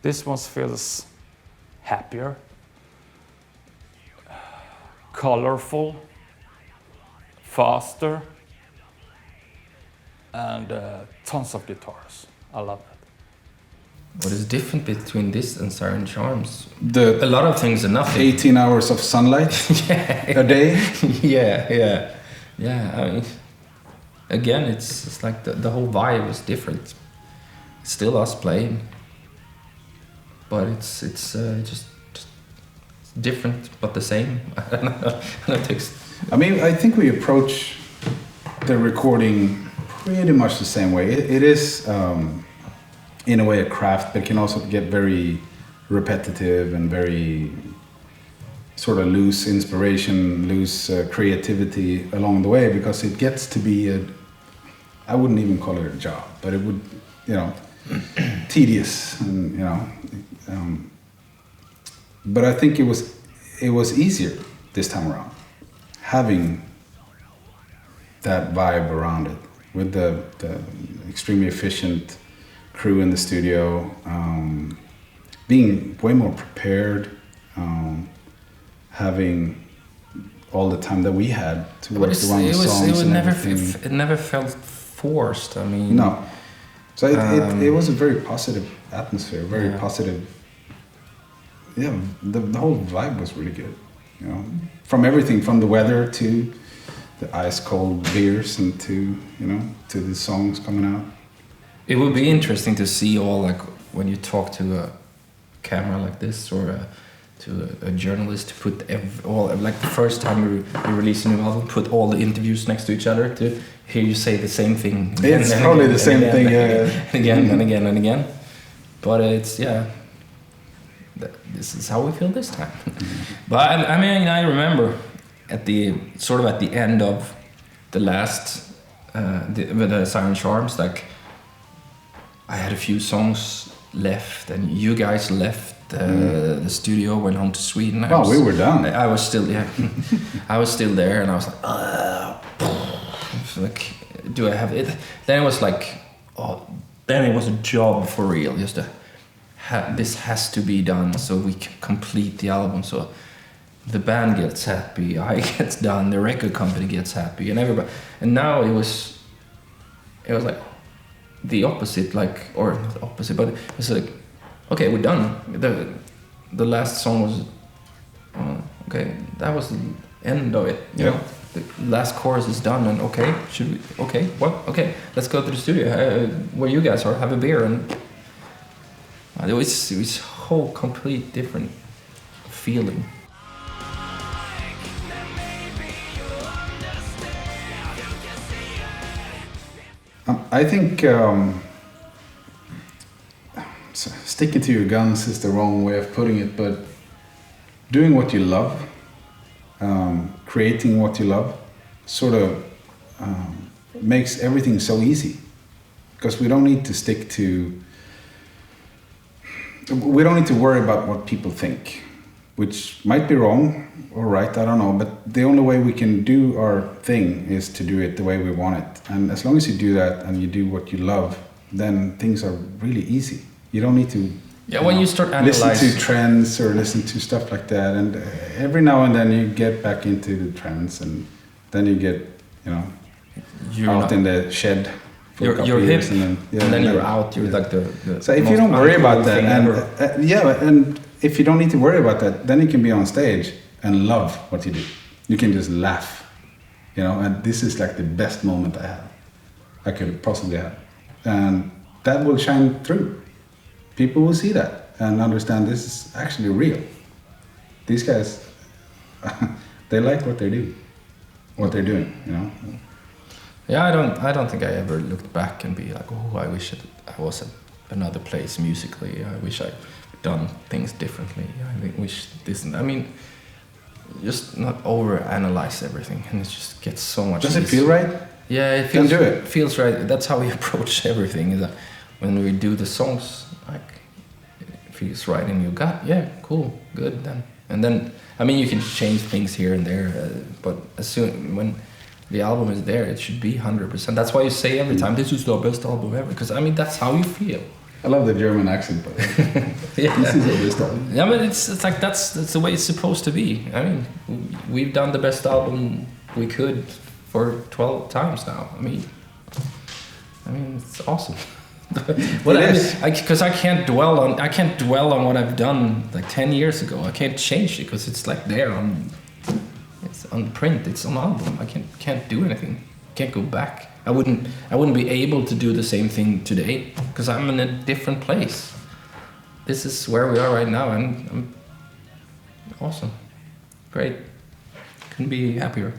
This one feels happier, colorful, faster, and tons of guitars. I love it. What is different between this and Siren Charms? The A lot of things are nothing. 18 hours of sunlight a day. Yeah. I mean, again, it's like the whole vibe is different. It's still us playing, but it's just different but the same. I don't know. I mean, I think we approach the recording pretty much the same way. It is, in a way, a craft, but it can also get very repetitive and very sort of loose inspiration, loose creativity along the way, because it gets to be I wouldn't even call it a job, but it would, tedious, and but I think it was easier this time around, having that vibe around it, with the extremely efficient crew in the studio, being way more prepared, having all the time that we had to work around the songs and everything. It never felt forced. I mean, no. So it was a very positive atmosphere, very positive. Yeah, the whole vibe was really good. From everything, from the weather to the ice cold beers, and to the songs coming out. It would be interesting to see all, like, when you talk to a camera like this, or to a journalist, to put all, like the first time you release a new album, put all the interviews next to each other, to hear you say the same thing. It's probably the same thing, again and again and again. But it's, this is how we feel this time. But I mean, I remember at the end of the last, with the Siren Charms, like, I had a few songs left, and you guys left the studio, went home to Sweden. We were done. I was still, I was still there, and I was like, do I have it? Then it was like, then it was a job for real, just to this has to be done so we can complete the album. So the band gets happy, I get done, the record company gets happy, and everybody. And now it was like the opposite, like, or not the opposite, but it was like, okay, we're done. The last song was okay. That was the end of it. You know? The last chorus is done, and okay, let's go to the studio where you guys are, have a beer, and it was whole complete different feeling. I think sticking to your guns is the wrong way of putting it, but doing what you love, creating what you love, sort of makes everything so easy, because we don't need to worry about what people think, which might be wrong or right, I don't know, but the only way we can do our thing is to do it the way we want it. And as long as you do that and you do what you love, then things are really easy. You don't need to when you start analyzing, listen to trends or listen to stuff like that, and every now and then you get back into the trends, and then you get out in the shed for a couple you're of years, hip, and then you're out. You're like the so if you don't worry about that, and if you don't need to worry about that, then you can be on stage and love what you do. You can just laugh, and this is like the best moment I could possibly have, and that will shine through. People will see that and understand this is actually real. These guys, they like what they're doing, Yeah, I don't think I ever looked back and be like, oh, I wish I was at another place musically. I wish I'd done things differently. I wish this. I mean, just not overanalyze everything, and it just gets so much. Does it feel right? Yeah, it feels. Then do it. Feels right. That's how we approach everything. Is that when we do the songs, like, it feels right in your gut. Yeah, cool, good. Then I mean, you can change things here and there, but when the album is there, it should be 100%. That's why you say every time, this is the best album ever, because I mean, that's how you feel. I love the German accent, but Yeah. this is a best album. Yeah, but it's like that's the way it's supposed to be. I mean, we've done the best album we could for 12 times now. I mean, it's awesome. Because I can't dwell on what I've done like 10 years ago. I can't change it because it's like there it's on print. It's on album. I can't do anything. Can't go back. I wouldn't be able to do the same thing today because I'm in a different place. This is where we are right now, and I'm awesome. Great. Couldn't be happier.